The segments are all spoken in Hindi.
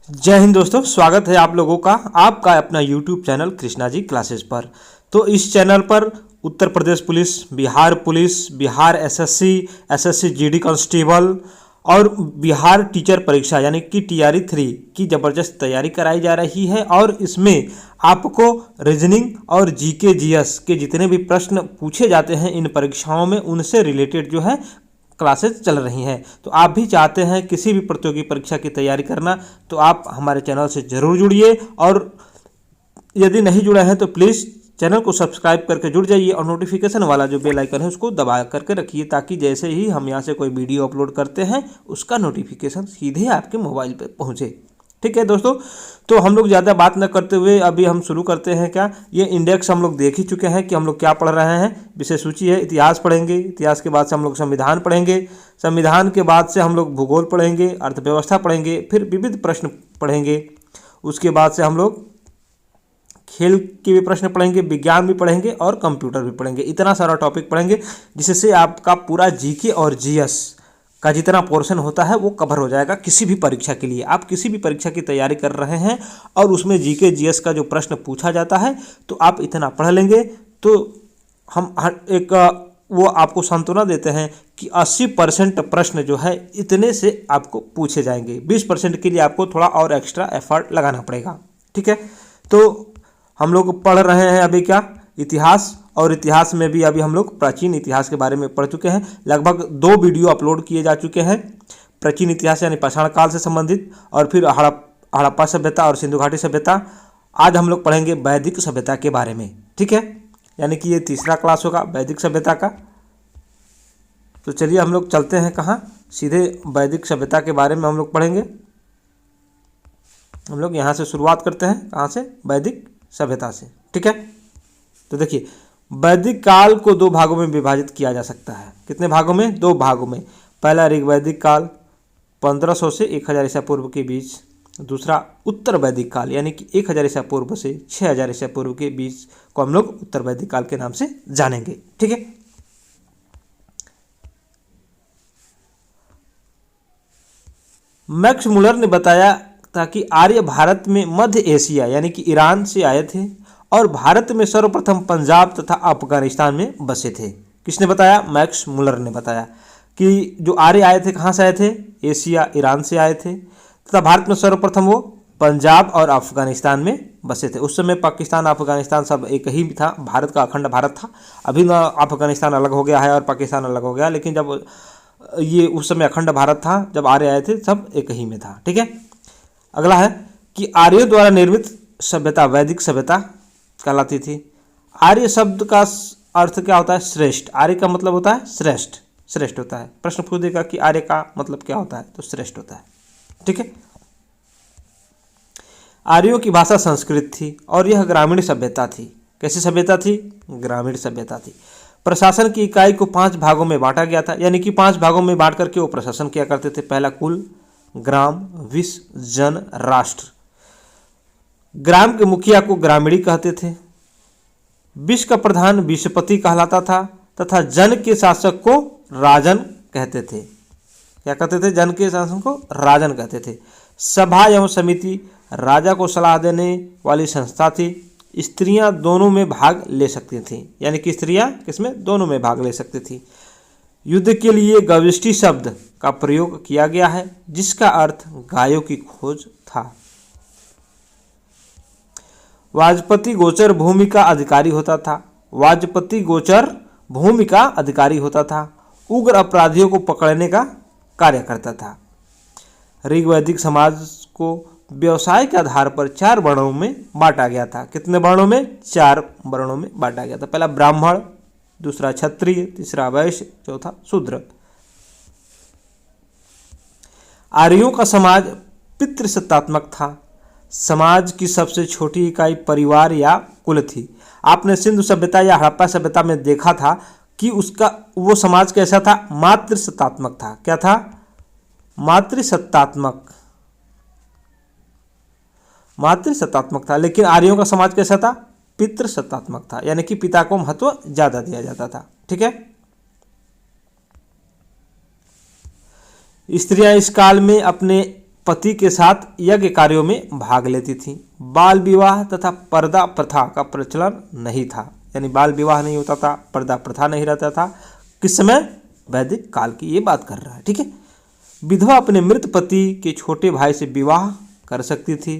जय हिंद दोस्तों, स्वागत है आप लोगों का आपका अपना YouTube channel Krishna ji classes पर। तो इस चैनल पर Uttar Pradesh police, Bihar SSC GD constable और बिहार टीचर परीक्षा यानी कि TRE 3 की ज़बरदस्त तैयारी कराई जा रही है। और इसमें आपको रीजनिंग और जीके जीएस के जितने भी प्रश्न पूछे जाते हैं इन परीक्षाओं में, उनसे रिलेटेड जो है क्लासेस चल रही हैं। तो आप भी चाहते हैं किसी भी प्रतियोगी परीक्षा की तैयारी करना, तो आप हमारे चैनल से ज़रूर जुड़िए। और यदि नहीं जुड़े हैं तो प्लीज़ चैनल को सब्सक्राइब करके जुड़ जाइए और नोटिफिकेशन वाला जो बेल आइकन है उसको दबा करके रखिए, ताकि जैसे ही हम यहाँ से कोई वीडियो अपलोड करते हैं उसका नोटिफिकेशन सीधे आपके मोबाइल पर पहुँचे। ठीक है दोस्तों, तो हम लोग ज़्यादा बात न करते हुए अभी हम शुरू करते हैं। क्या ये इंडेक्स हम लोग देख ही चुके हैं कि हम लोग क्या पढ़ रहे हैं। विषय सूची है, इतिहास पढ़ेंगे, इतिहास के बाद से हम लोग संविधान पढ़ेंगे, संविधान के बाद से हम लोग भूगोल पढ़ेंगे, अर्थव्यवस्था पढ़ेंगे, फिर विविध प्रश्न पढ़ेंगे। उसके बाद से हम लोग खेल के भी प्रश्न पढ़ेंगे, विज्ञान भी पढ़ेंगे और कंप्यूटर भी पढ़ेंगे। इतना सारा टॉपिक पढ़ेंगे जिससे आपका पूरा जीके और जीएस का जितना पोर्शन होता है वो कवर हो जाएगा किसी भी परीक्षा के लिए। आप किसी भी परीक्षा की तैयारी कर रहे हैं और उसमें जीके जीएस का जो प्रश्न पूछा जाता है तो आप इतना पढ़ लेंगे तो हम एक वो आपको सांत्वना देते हैं कि 80% प्रश्न जो है इतने से आपको पूछे जाएंगे। 20% के लिए आपको थोड़ा और एक्स्ट्रा एफर्ट लगाना पड़ेगा। ठीक है, तो हम लोग पढ़ रहे हैं अभी क्या, इतिहास। और इतिहास में भी अभी हम लोग प्राचीन इतिहास के बारे में पढ़ चुके हैं। लगभग 2 वीडियो अपलोड किए जा चुके हैं प्राचीन इतिहास यानी पाषाण काल से संबंधित, और फिर हड़प्पा सभ्यता और सिंधु घाटी सभ्यता। आज हम लोग पढ़ेंगे वैदिक सभ्यता के बारे में। ठीक है, यानी कि ये तीसरा क्लास होगा वैदिक सभ्यता का। तो चलिए हम लोग चलते हैं कहाँ, सीधे वैदिक सभ्यता के बारे में हम लोग पढ़ेंगे। हम लोग यहाँ से शुरुआत करते हैं, कहाँ से, वैदिक सभ्यता से। ठीक है, तो देखिए वैदिक काल को 2 भागों में विभाजित किया जा सकता है। कितने भागों में? 2 भागों में। पहला ऋग्वैदिक काल 1500 से 1000 ईसा पूर्व के बीच, दूसरा उत्तर वैदिक काल यानी कि 1000 ईसा पूर्व से 6000 ईसा पूर्व के बीच को हम लोग उत्तर वैदिक काल के नाम से जानेंगे। ठीक है, मैक्स मुलर ने बताया था कि आर्य भारत में मध्य एशिया यानी कि ईरान से आए थे और भारत में सर्वप्रथम पंजाब तथा अफगानिस्तान में बसे थे। किसने बताया? मैक्स मुलर ने बताया कि जो आर्य आए थे कहाँ से आए थे? एशिया, ईरान से आए थे, तथा भारत में सर्वप्रथम वो पंजाब और अफगानिस्तान में बसे थे। उस समय पाकिस्तान अफगानिस्तान सब एक ही था, भारत का अखंड भारत था। अभी ना अफगानिस्तान अलग हो गया है और पाकिस्तान अलग हो गया, लेकिन जब ये उस समय अखंड भारत था, जब आर्य आए थे सब एक ही में था। ठीक है, अगला है कि आर्यों द्वारा निर्मित सभ्यता वैदिक सभ्यता कहलाती थी। आर्य शब्द का अर्थ क्या होता है? श्रेष्ठ। आर्य का मतलब होता है श्रेष्ठ, श्रेष्ठ होता है। प्रश्न पूछ देगा कि आर्य का मतलब क्या होता है, तो श्रेष्ठ होता है। ठीक है, आर्यों की भाषा संस्कृत थी और यह ग्रामीण सभ्यता थी। कैसी सभ्यता थी? ग्रामीण सभ्यता थी। प्रशासन की इकाई को 5 भागों में बांटा गया था, यानी कि 5 भागों में बांट करके वो प्रशासन किया करते थे। पहला कुल, ग्राम, विश्व, जन, राष्ट्र। ग्राम के मुखिया को ग्रामीणी कहते थे, विश्व का प्रधान विश्वपति कहलाता था तथा जन के शासक को राजन कहते थे। क्या कहते थे? जन के शासक को राजन कहते थे। सभा एवं समिति राजा को सलाह देने वाली संस्था थी। स्त्रियां दोनों में भाग ले सकती थीं, यानी कि स्त्रियां किसमें? दोनों में भाग ले सकती थी। युद्ध के लिए गविष्टि शब्द का प्रयोग किया गया है, जिसका अर्थ गायों की खोज था। वाजपति गोचर भूमि का अधिकारी होता था। वाजपति गोचर भूमि का अधिकारी होता था। उग्र अपराधियों को पकड़ने का कार्य करता था। ऋग्वैदिक समाज को व्यवसाय के आधार पर 4 वर्णों में बांटा गया था। कितने वर्णों में? 4 वर्णों में बांटा गया था। पहला ब्राह्मण, दूसरा क्षत्रिय, तीसरा वैश्य, चौथा शूद्र। आर्यों का समाज पितृसत्तात्मक था। समाज की सबसे छोटी इकाई परिवार या कुल थी। आपने सिंधु सभ्यता या हड़प्पा सभ्यता में देखा था कि उसका वो समाज कैसा था? मातृसत्तात्मक था। क्या था? मातृसत्तात्मक, मातृसत्तात्मक था। लेकिन आर्यों का समाज कैसा था? पितृसत्तात्मक था, यानी कि पिता को महत्व ज्यादा दिया जाता था। ठीक है, स्त्रियां इस काल में अपने पति के साथ यज्ञ कार्यों में भाग लेती थीं। बाल विवाह तथा पर्दा प्रथा का प्रचलन नहीं था, यानी बाल विवाह नहीं होता था, पर्दा प्रथा नहीं रहता था। किस समय? वैदिक काल की ये बात कर रहा है, ठीक है। विधवा अपने मृत पति के छोटे भाई से विवाह कर सकती थी।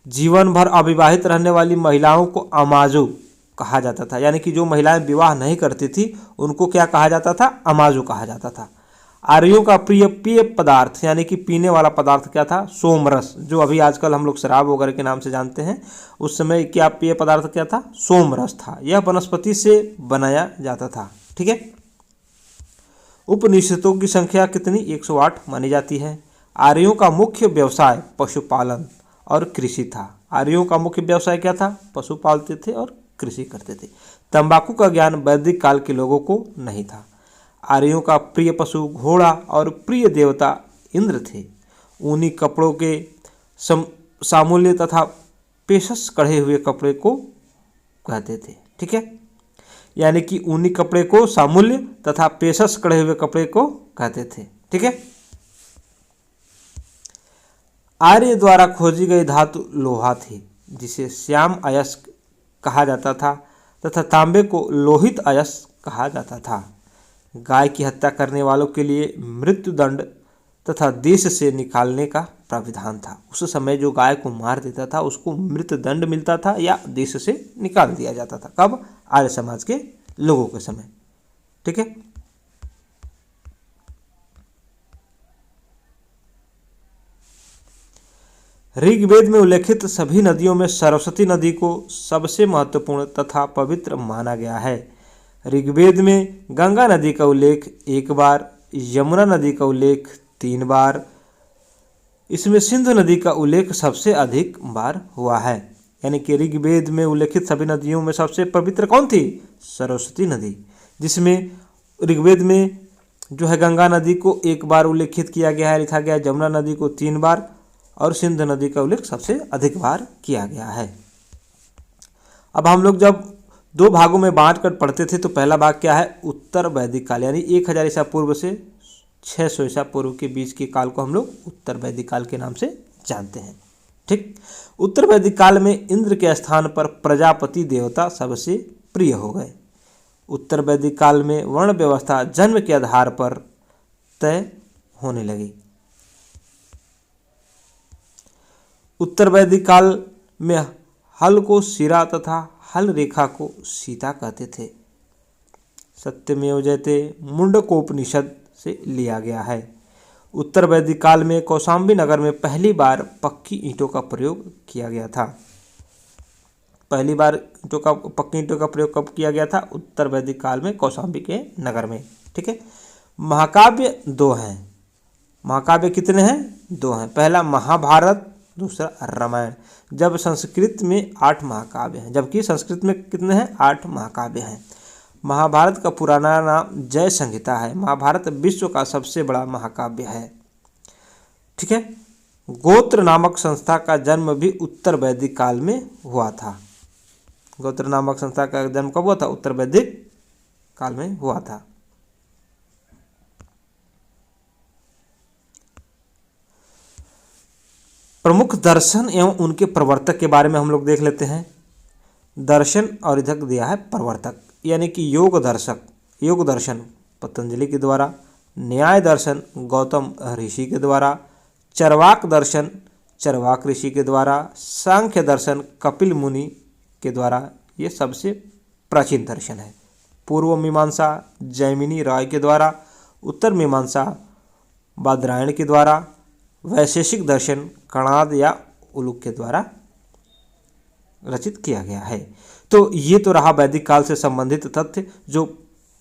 जीवन भर अविवाहित रहने वाली महिलाओं को अमाजू कहा जाता था, यानी कि जो महिलाएं विवाह नहीं करती थी उनको क्या कहा जाता था? अमाजू कहा जाता था। आर्यों का प्रिय पेय पदार्थ यानी कि पीने वाला पदार्थ क्या था? सोमरस, जो अभी आजकल हम लोग शराब वगैरह के नाम से जानते हैं। उस समय क्या पेय पदार्थ क्या था? सोमरस था। यह वनस्पति से बनाया जाता था, ठीक है। उपनिषदों की संख्या कितनी? 108 मानी जाती है। आर्यों का मुख्य व्यवसाय पशुपालन और कृषि था। आर्यों का मुख्य व्यवसाय क्या था? पशु पालते थे और कृषि करते थे। तंबाकू का ज्ञान वैदिक काल के लोगों को नहीं था। आर्यों का प्रिय पशु घोड़ा और प्रिय देवता इंद्र थे। ऊनी कपड़ों के सामूल्य तथा पेशस कढ़े हुए कपड़े को कहते थे, ठीक है। यानी कि ऊनी कपड़े को सामूल्य तथा पेशस कढ़े हुए कपड़े को कहते थे, ठीक है। आर्य द्वारा खोजी गई धातु लोहा थी, जिसे श्याम अयस्क कहा जाता था तथा तांबे को लोहित अयस्क कहा जाता था। गाय की हत्या करने वालों के लिए मृत्युदंड तथा देश से निकालने का प्राविधान था। उस समय जो गाय को मार देता था उसको मृत्युदंड मिलता था या देश से निकाल दिया जाता था। कब? आर्य समाज के लोगों के समय, ठीक है। ऋग्वेद में उल्लेखित सभी नदियों में सरस्वती नदी को सबसे महत्वपूर्ण तथा पवित्र माना गया है। ऋग्वेद में गंगा नदी का उल्लेख 1 बार, यमुना नदी का उल्लेख 3 बार, इसमें सिंधु नदी का उल्लेख सबसे अधिक बार हुआ है। यानी कि ऋग्वेद में उल्लेखित सभी नदियों में सबसे पवित्र कौन थी? सरस्वती नदी, जिसमें ऋग्वेद में जो है गंगा नदी को 1 बार उल्लेखित किया गया है, लिखा गया है। यमुना नदी को 3 बार और सिंधु नदी का उल्लेख सबसे अधिक बार किया गया है। अब हम लोग जब 2 भागों में बांट कर पढ़ते थे तो पहला भाग क्या है? उत्तर वैदिक काल, यानी 1000 ईसा पूर्व से 600 ईसा पूर्व के बीच के काल को हम लोग उत्तर वैदिक काल के नाम से जानते हैं, ठीक। उत्तर वैदिक काल में इंद्र के स्थान पर प्रजापति देवता सबसे प्रिय हो गए। उत्तर वैदिक काल में वर्ण व्यवस्था जन्म के आधार पर तय होने लगी। उत्तर वैदिक काल में हल को शिरा तथा हल रेखा को सीता कहते थे। सत्यमेव जयते मुंडकोपनिषद से लिया गया है। उत्तर वैदिक काल में कौशाम्बी नगर में पहली बार पक्की ईंटों का प्रयोग किया गया था। पहली बार पक्की ईंटों का प्रयोग कब किया गया था? उत्तर वैदिक काल में कौशाम्बी के नगर में, ठीक है। महाकाव्य 2 हैं। महाकाव्य कितने हैं? 2 हैं। पहला महाभारत, दूसरा रामायण। जब संस्कृत में 8 महाकाव्य हैं, जबकि संस्कृत में कितने हैं? 8 महाकाव्य हैं। महाभारत का पुराना नाम जय संहिता है। महाभारत विश्व का सबसे बड़ा महाकाव्य है, ठीक है। गोत्र नामक संस्था का जन्म भी उत्तर वैदिक काल में हुआ था। गोत्र नामक संस्था का जन्म कब हुआ था? उत्तर वैदिक काल में हुआ था। प्रमुख दर्शन एवं उनके प्रवर्तक के बारे में हम लोग देख लेते हैं। दर्शन और इधर दिया है प्रवर्तक, यानी कि योग दर्शन पतंजलि के द्वारा, न्याय दर्शन गौतम ऋषि के द्वारा, चरवाक दर्शन चरवाक ऋषि के द्वारा, सांख्य दर्शन कपिल मुनि के द्वारा। ये सबसे प्राचीन दर्शन है। पूर्व मीमांसा जैमिनी राय के द्वारा, उत्तर मीमांसा बादरायण के द्वारा, वैशेषिक दर्शन कणाद या उलूक के द्वारा रचित किया गया है। तो ये तो रहा वैदिक काल से संबंधित तथ्य जो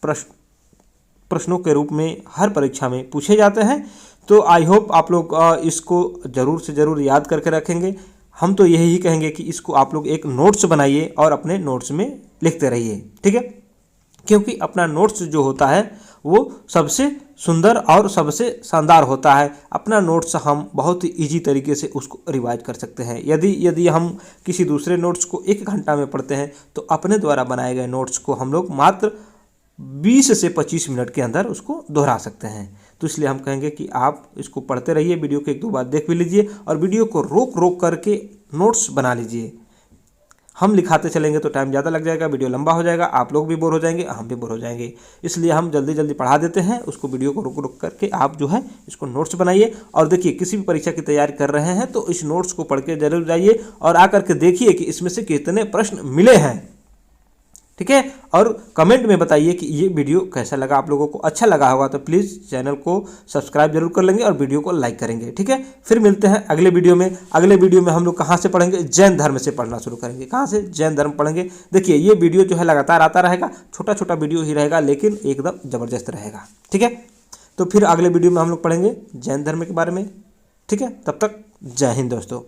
प्रश्नों के रूप में हर परीक्षा में पूछे जाते हैं। तो आई होप आप लोग इसको ज़रूर से ज़रूर याद करके रखेंगे। हम तो यही कहेंगे कि इसको आप लोग एक नोट्स बनाइए और अपने नोट्स में लिखते रहिए, ठीक है। क्योंकि अपना नोट्स जो होता है वो सबसे सुंदर और सबसे शानदार होता है। अपना नोट्स हम बहुत ही ईजी तरीके से उसको रिवाइज कर सकते हैं। यदि हम किसी दूसरे नोट्स को 1 घंटा में पढ़ते हैं तो अपने द्वारा बनाए गए नोट्स को हम लोग मात्र 20 से 25 मिनट के अंदर उसको दोहरा सकते हैं। तो इसलिए हम कहेंगे कि आप इसको पढ़ते रहिए, वीडियो को 1-2 बार देख भी लीजिए और वीडियो को रोक रोक करके नोट्स बना लीजिए। हम लिखाते चलेंगे तो टाइम ज़्यादा लग जाएगा, वीडियो लंबा हो जाएगा, आप लोग भी बोर हो जाएंगे, हम भी बोर हो जाएंगे। इसलिए हम जल्दी जल्दी पढ़ा देते हैं उसको, वीडियो को रुक रुक करके आप जो है इसको नोट्स बनाइए। और देखिए किसी भी परीक्षा की तैयारी कर रहे हैं तो इस नोट्स को पढ़ के जरूर जाइए और आकर के देखिए कि इसमें से कितने प्रश्न मिले हैं, ठीक है। और कमेंट में बताइए कि ये वीडियो कैसा लगा, आप लोगों को अच्छा लगा होगा तो प्लीज़ चैनल को सब्सक्राइब जरूर कर लेंगे और वीडियो को लाइक करेंगे, ठीक है। फिर मिलते हैं अगले वीडियो में। अगले वीडियो में हम लोग कहाँ से पढ़ेंगे, जैन धर्म से पढ़ना शुरू करेंगे। कहाँ से, जैन धर्म पढ़ेंगे। देखिए ये वीडियो जो है लगातार आता रहेगा, छोटा छोटा वीडियो ही रहेगा लेकिन एकदम ज़बरदस्त रहेगा, ठीक है। तो फिर अगले वीडियो में हम लोग पढ़ेंगे जैन धर्म के बारे में, ठीक है। तब तक जय हिंद दोस्तों।